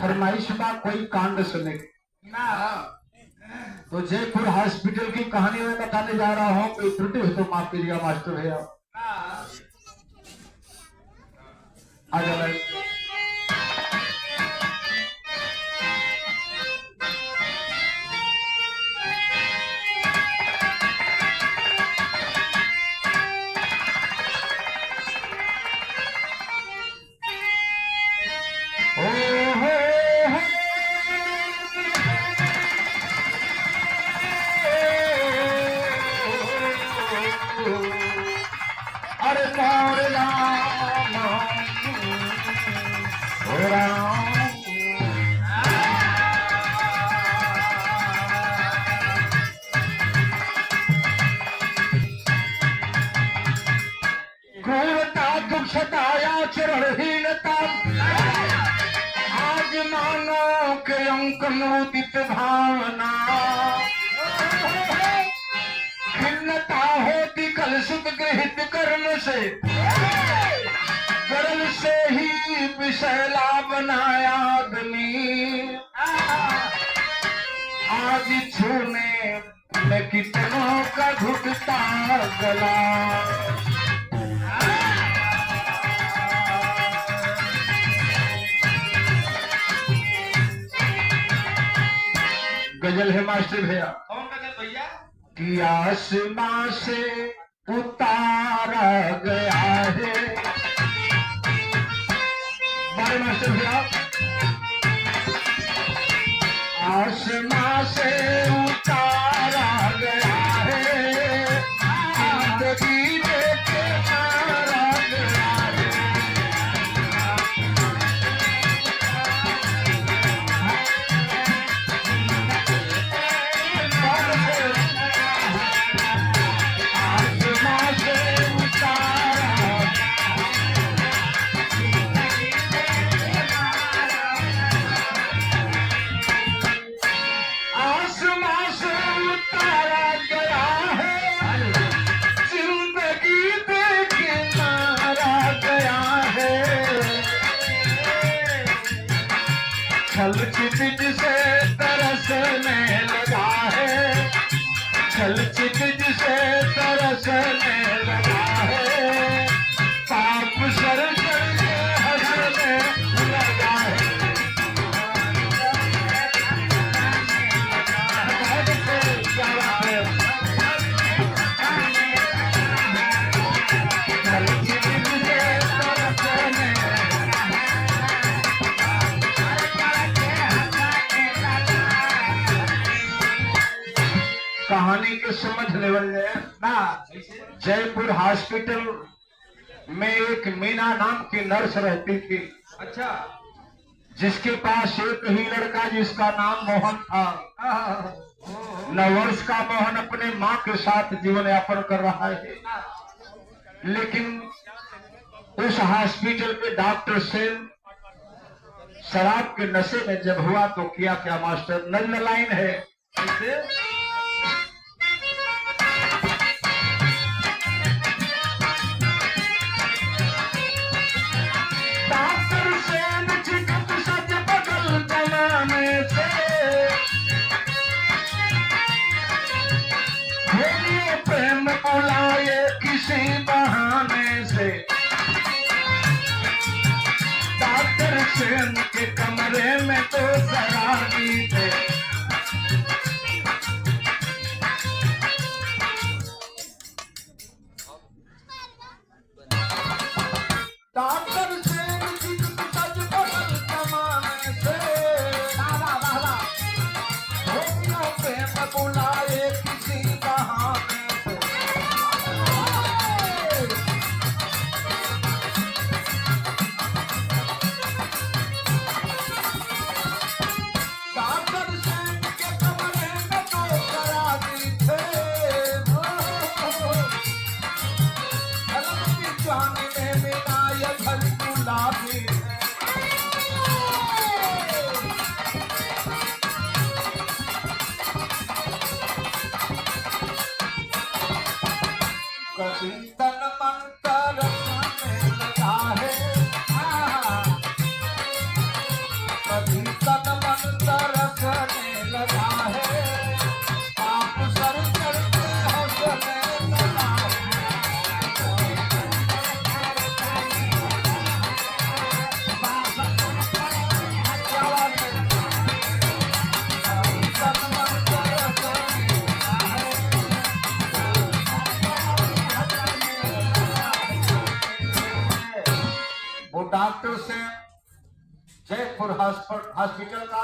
फरमाइश बा कोई कांड सुने ना तो जयपुर हॉस्पिटल की कहानी में बताने जा रहा हूँ। कोई त्रुटि हो तो माफ कीजिएगा मास्टर भैया। आ जाओ। अरे मोर राम राम क्रूरता दुष्टताया चरणहीनता आज मानो के अंक नोदित भावना खिन्नता होती कल सुध गृहित कर्म से कर्म से ही विषैला बनाया आदमी आज छूने में कितनों का घुटता गला गजल है मास्टर भैया। कौन गजल भैया? कि आसमां से उतारा गया है। बारे मास्टर भैया। आसमां से उतारा गया है जिंदगी देके मारा गया है। छल छिट से तरसने लगा है छल छिट से तरसने लगा है पाप सर सर के हंसने लगा है। छल छिट से तरसने कहानी के समझ लेवल ना। जयपुर हॉस्पिटल में एक मीना नाम की नर्स रहती थी। अच्छा। जिसके पास एक ही लड़का जिसका नाम मोहन था। 9 वर्ष का मोहन अपने माँ के साथ जीवन यापन कर रहा है। लेकिन उस हॉस्पिटल के डॉक्टर से शराब के नशे में जब हुआ तो किया क्या मास्टर? नल लाइन है ऐसे। प्रेम बुलाए किसी बहाने से डॉक्टर सेन के कमरे में तो शराबी थे। डॉक्टर सेन की सज बदल जमाने से प्रेम बुलाए किसी बहाने से। डॉक्टर जयपुर हॉस्पिटल का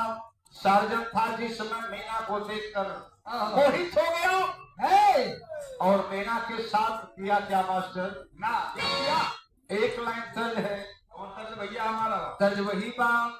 सर्जन था, जिस समय मीना को देखकर मोहित हो गया है और मीना के साथ किया क्या मास्टर ना किया। एक लाइन तर्ज है, और तर्ज भैया हमारा तर्ज वही बात।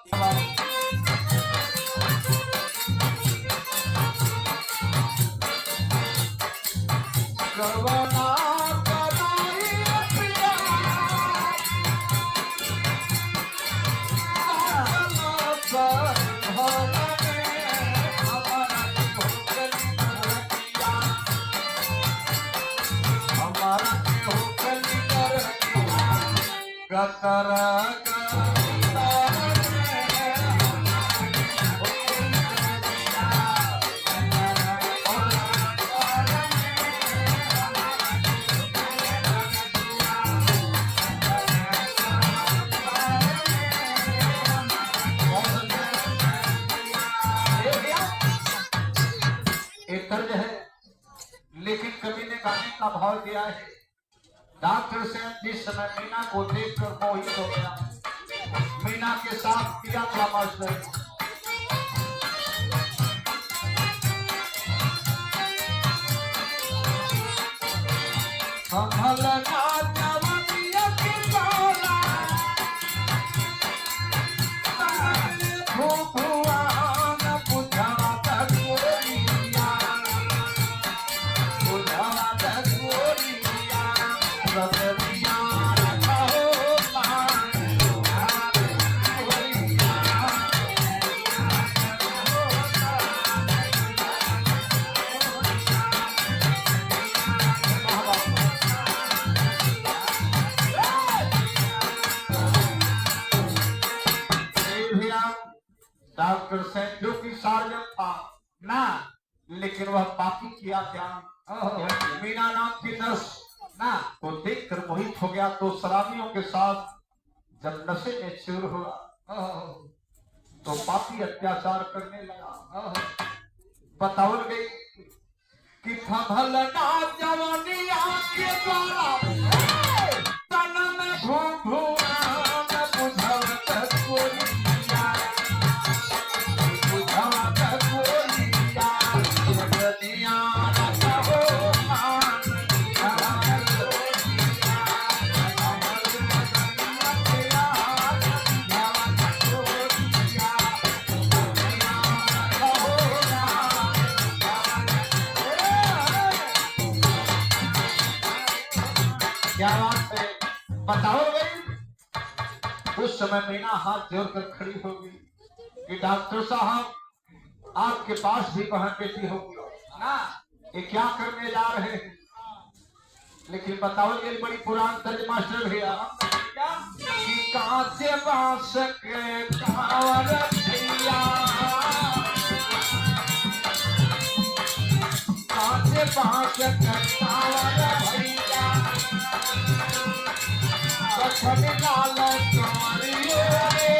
एक तर्ज है, लेकिन कवि ने गाने का भाव दिया है। डॉक्टर से जिस समय मीना को देखकर मोहित हो गया, मीना के साथ किया था मास्टर। डॉक्टर से जो कि सर्जन था ना, लेकिन वह पापी किया क्या, मीना नाम की नर्स ना को देखकर मोहित हो गया। तो शराबियों के साथ जब नशे में चूर हुआ तो पापी अत्याचार करने लगा। बतावल गई कि भलना जवानिया के द्वारा तन में क्या बात है, बताओ गई। उस समय मीना हाथ जोड़कर खड़ी होगी कि डॉक्टर साहब, आपके पास भी बहन बेटी होगी ना, ये क्या करने जा रहे हैं। लेकिन बताओ ये बड़ी पुरान तर्ज मास्टर भैया, कि कांचे बांस के कांवर भैया, कांचे बांस के कांवर भैया, कछन लाल कारियो रे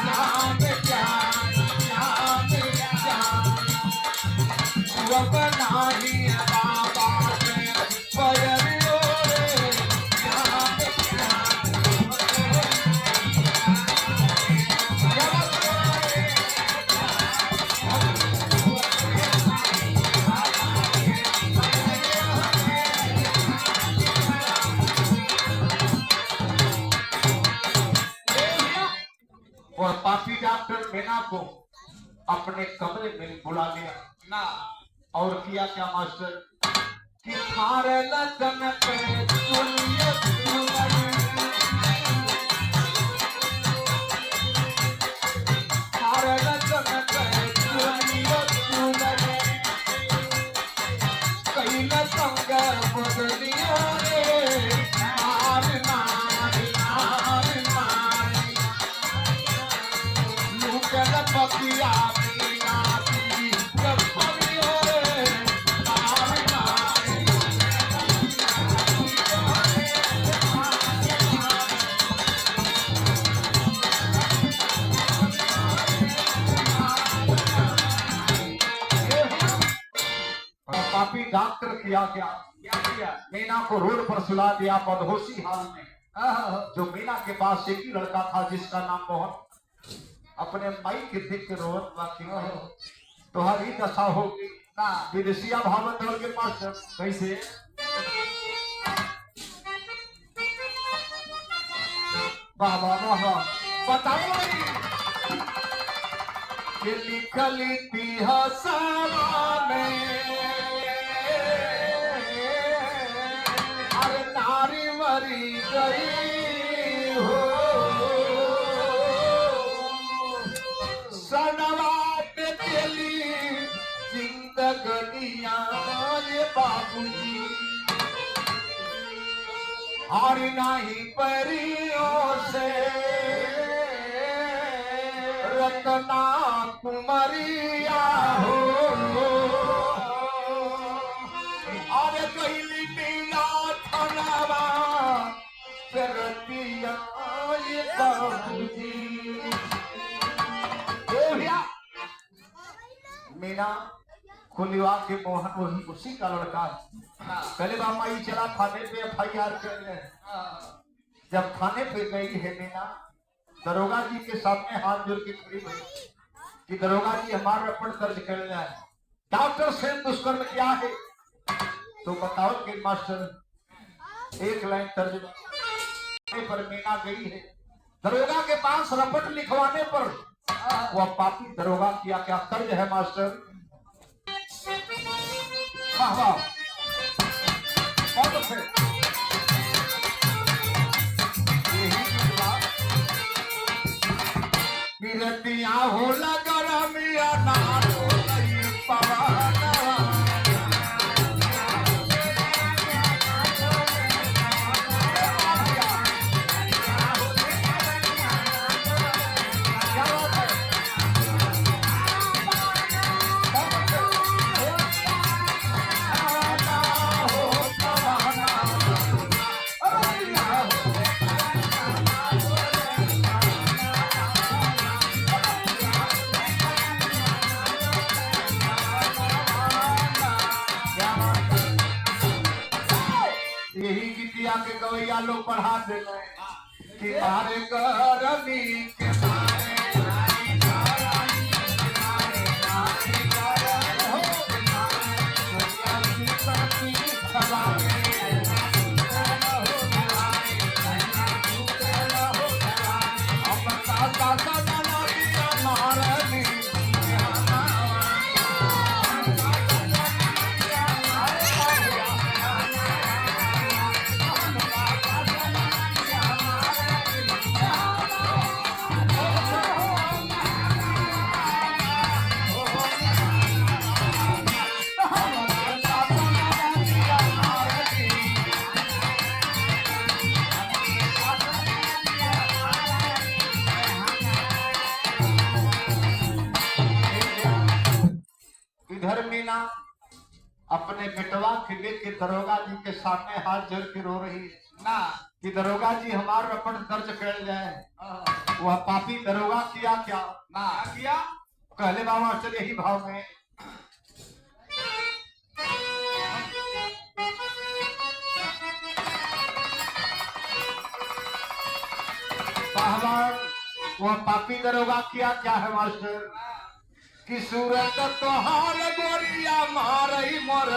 नाम जान नाम जान, वबनाही बाबा के पयरियो रे नाम जान। और पापी डॉक्टर मीना को अपने कमरे में बुला लिया ना, और किया क्या मास्टर, कि थारे लगन पे चुनिए चुनरी, थारे लगन पे चुनिए चुनरी, कई न संग बदलियो रे नार नार नार नार, लूकन पतिया मीना की कपड़ियो रे नार नार। पापी डॉक्टर किया क्या, मीना को रोड पर सुला दिया मदहोशी हाल में। जो मीना के पास एक ही लड़का था जिसका नाम मोहन अपने माई के देख के रोवत बाकी तुम्हारी दशा होगी विदेशिया भावत दौड़ के पास कैसे वाह वाह वाह वाह बताओ कि लिखल इतिहास में अरे नारी मरी गई हो सनवा पे चली जिंदगनिया ये बाबूजी और नहीं परियों से रत्ना कुमरिया हो और कैली मीना थनवा करतिया ये बाबूजी मीना खुलिवा के मोहन वही उसी का लड़का पहले बाबा ये चला थाने पे FIR कर जब थाने पे गई है मीना दरोगा जी के सामने हाथ जोड़ के खड़ी हुई कि दरोगा जी हमारा रपट दर्ज कर जाए डॉक्टर से दुष्कर्म क्या है तो बताओ कि मास्टर एक लाइन तर्जमा पर मीना गई है दरोगा के पास रपट लिखवाने पर वह पापी दरोगा किया क्या तर्ज है मास्टर वाह वाह बहुत अच्छे गिरतिया हो लगा मिया नारो पवाना यही गीतिया के गवैया लोग पढ़ा दे कि मारे करमी के मारे इधर मीना अपने बेटवा के लेके दरोगा जी के सामने हाथ जोड़ के रो रही है ना कि दरोगा जी हमारा रपट दर्ज कर जाए वह पापी दरोगा किया क्या ना किया कहले बाबा चल यही भाव में वह पापी दरोगा किया क्या है मास्टर कि सूरत तोहार गोरिया मारई मोर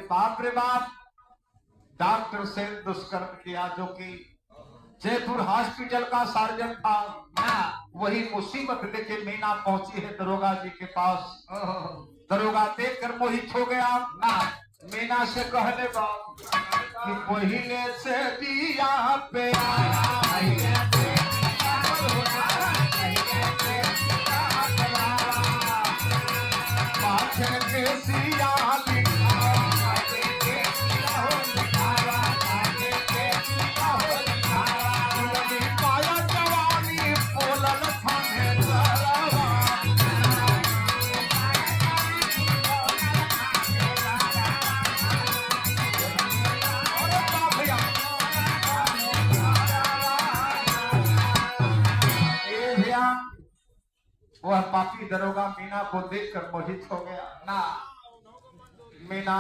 बाप रे बाप डॉक्टर से दुष्कर्म किया जो कि जयपुर हॉस्पिटल का सर्जन था वही मुसीबत लेके मीना पहुंची है दरोगा जी के पास दरोगा देखकर मोहित हो गया मीना से कहने बाप कि पहले से दिया पे पाया वह पापी दरोगा मीना को देखकर मोहित हो गया ना। मीना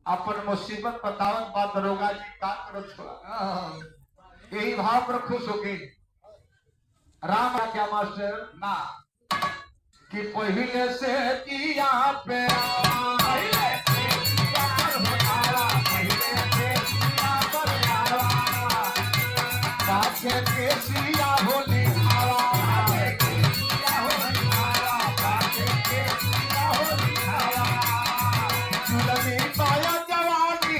अपन मुसीबत बतावत बा, दरोगा जी का करत छोड़ा। यही भाव पर खुश हो गई। राम क्या मास्टर ना कि पहले से दिया पे के सिया होली चुलनी पाया जवानी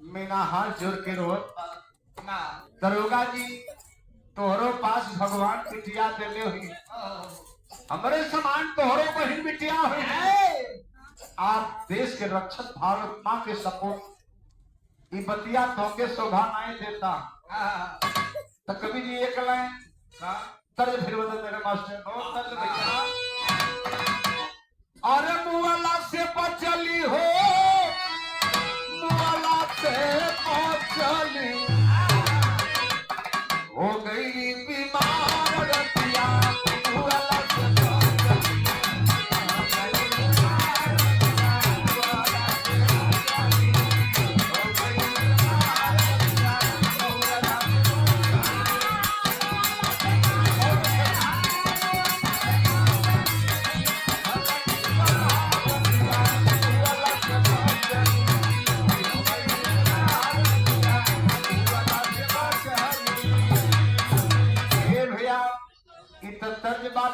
मीना हाथ जोड़ के रोत दरोगा जी तोहरो पास भगवान बिटिया देले हुई, हमारे समान तोहरो बहन बिटिया हुई है। आप देश के रक्षक भारत माँ के सपोर्ट ये बतिया तोके शोभा नहीं देता। तो कभी जी एक लाइन तर्ज फिर बता मेरे मास्टर तर्ज भैया। अरे मुआला से बचली हो, मुआला से बचली हो गई बीमार रतिया, मुआला से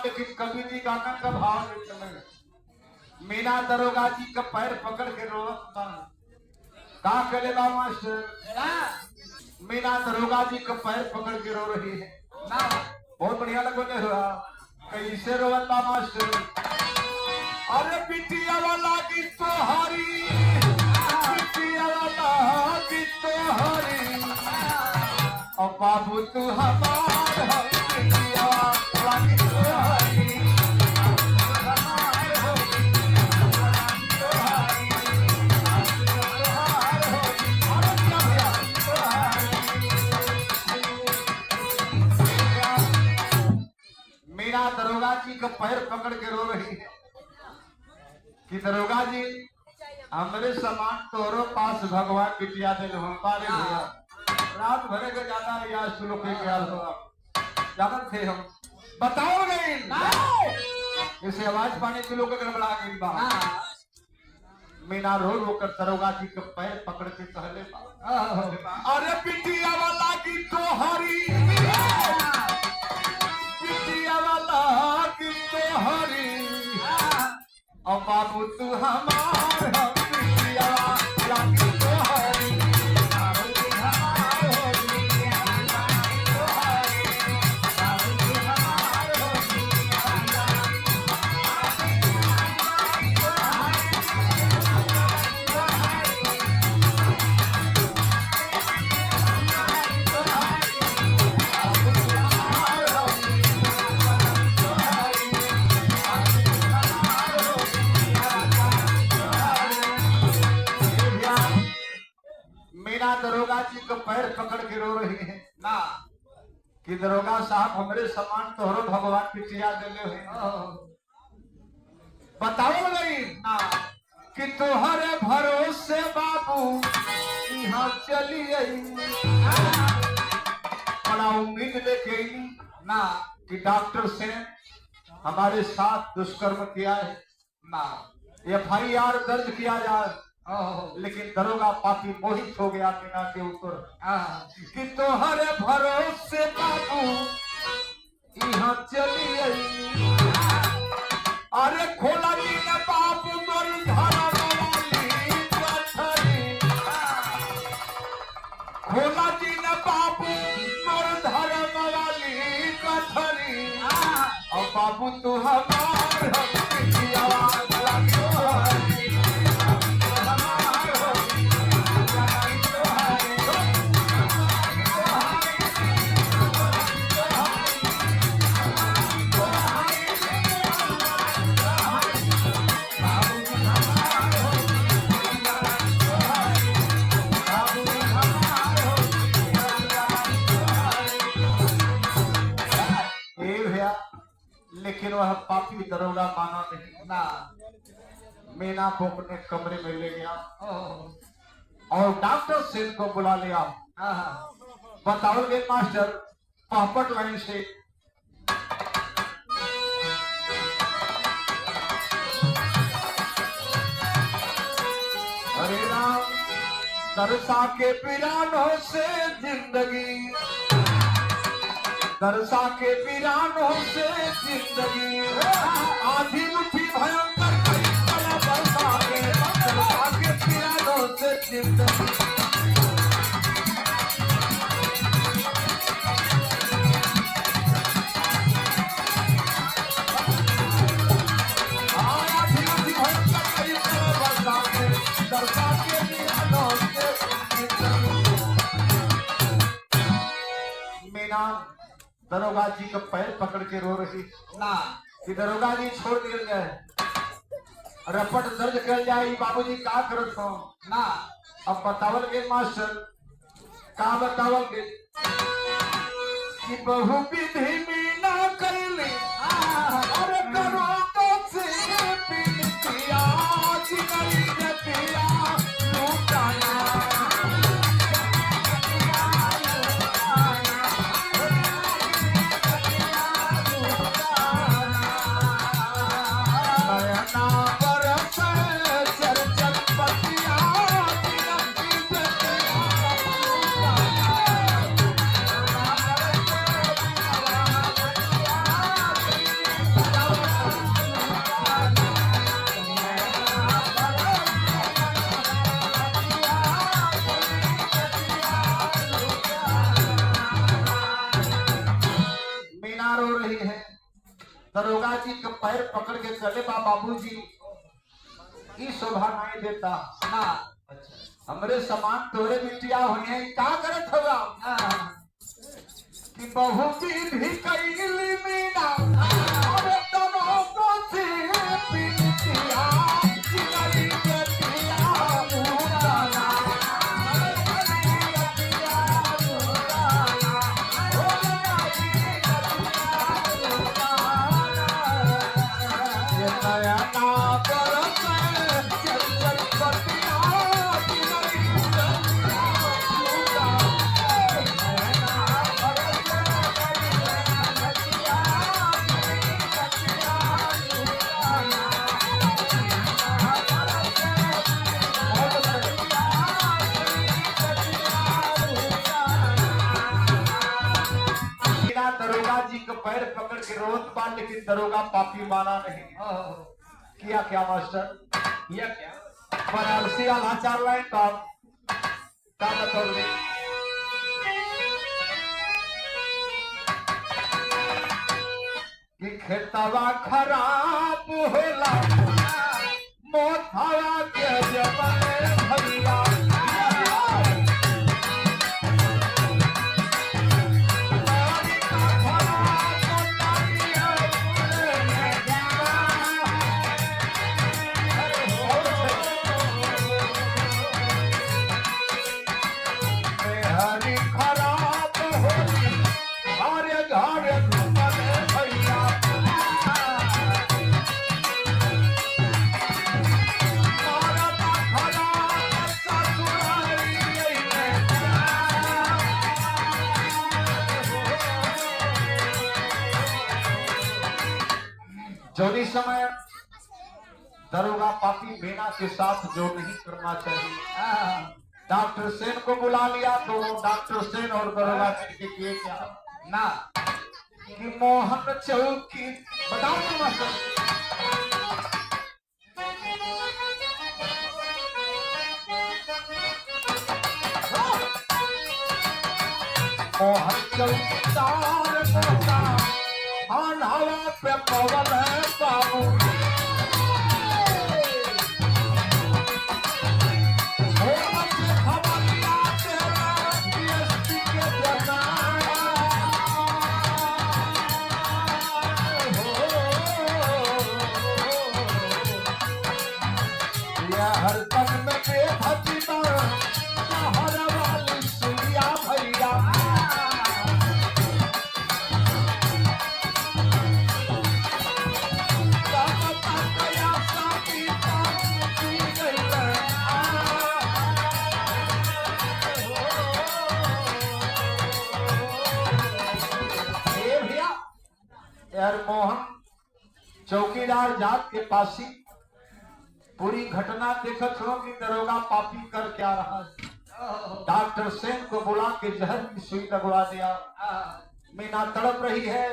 लेकिन कभी जी गाना का भाव नहीं चलेगा। मीना दरोगा जी का पैर पकड़ के रोत का करे बा मास्टर। मीना दरोगा जी का पैर पकड़ के रो रही है ना। बहुत बढ़िया लगो ने हुआ कैसे रोवत बा मास्टर। अरे बिटिया वाला की तोहारी, बिटिया वाला की तोहारी, और बाबू तू हमारा बिटिया वाला की तोहारी। मीना दरोगा जी का पैर पकड़ के रो रही है कि दरोगा जी हमारे समान तोरो पास भगवान बिटिया दे भैया। रात भरे के ज्यादा रियाज सुनो के ख्याल हो जानत थे हम बताओ गई इसे आवाज पाने के लोग गड़बड़ा गई बा। मीना रो रो कर दरोगा जी के पैर पकड़ के कहले बा, अरे बिटिया वाला की तोहारी, बिटिया वाला की तोहारी, और बाबू तू हमारा बिटिया वाला की तोहारी। दरोगा जी को पैर पकड़ के रो रही है ना कि दरोगा साहब हमरे समान तोहरो भगवान बिटिया देले हुए बताओ गई ना कि तोहरे भरोसे बाबू यहाँ चली आई। बड़ा उम्मीद लेके ना कि डॉक्टर से हमारे साथ दुष्कर्म किया है ना, FIR दर्ज किया जाए। लेकिन दरोगा पापी मोहित हो गया मीना के ऊपर कि तोहरे भरोसे बाबू यहाँ चली आई। अरे खोला जी ने बाप मोर धर्म वाली कथरी, खोला जी ने बाप मोर धर्म वाली कथरी, और बाबू तू हमारा बिटिया वाला तोहारी। लेकिन वह पापी दरोगा माना नहीं ना। मीना को अपने कमरे में ले गया और डॉक्टर सेन को बुला लिया। बताओगे मास्टर पापट लाइन से हरे राम दरसा के पिरानों से जिंदगी, दरसा के पिरानों से जिंदगी आधी मुट्ठी भयंकर बरसा के, दरसा के पिरानों से जिंदगी। मीना दरोगा जी का पैर पकड़ के रो रही ना कि दरोगा जी छोड़ दिए गए, रपट दर्ज कर जाए बाबूजी का करत हो ना। अब बतावल के मास्टर का बतावल के कि बहु विधि मीना कैली अरे करो तो से पिटिया चिकनी जतिया लूटाना। दरोगा जी का पैर पकड़ के चले बाबूजी ई शोभा नहीं देता ना। हमरे समान तोरे बिटिया हुई है क्या करत होगा कि बहु भी कैली मीना अरे दोनों को से बिटिया चिकनी जतिया लूटाना। दरोगा जी का पैर पकड़ के रोत बा, लेकिन दरोगा पापी माना नहीं। किया क्या मास्टर किया क्या बनारसी वाला 4 लाइन का बताओगे कि खेतवा खराब होला मोथावा के जबने भैया जोनी समय दरोगा पापी मीना के साथ जो नहीं करना चाहिए। डॉक्टर सेन को बुला लिया तो डॉक्टर सेन और दरोगा के किए क्या ना कि मोहन चौकी बताओ मोहन चौकीदार हवा पे पवन है बाबू हर तक में बेहतीबा हर वाली सुनिया भैया यार मोहन चौकीदार जात के पासी पूरी घटना देखत हो कि दरोगा पापी कर क्या रहा है। डॉक्टर सेन को बुला के जहर की सुई लगवा दिया। मीना तड़प रही है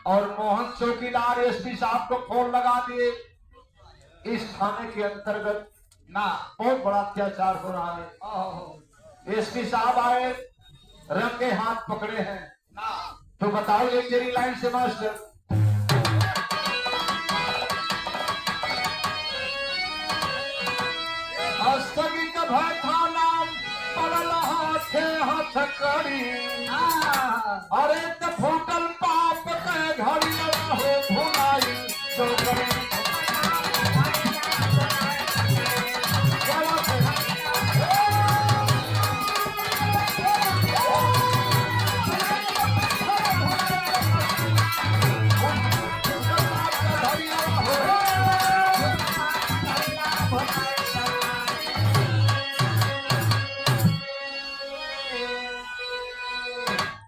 और मोहन चौकीदार एसपी साहब को फोन लगा दिए। इस थाने के अंतर्गत ना बहुत बड़ा अत्याचार हो रहा है। एसपी साहब आए, रंगे हाथ पकड़े हैं ना। तो बताओ एक तेरी लाइन से मास्टर। स्थगित भय था नाम पड़ल हाथे हथकड़ी। अरे त फूटल पाप के घड़ी हो भुलाई चौकड़ी।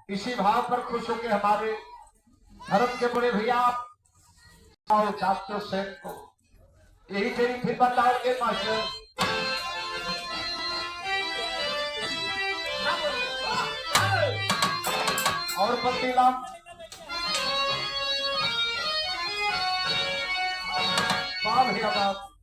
इसी भाव पर खुश होकर हमारे धर्म के बड़े भैया और डॉक्टर सेन को यही तेरी फिर बताओगे मास्टर। और पतिलाम भैया बाप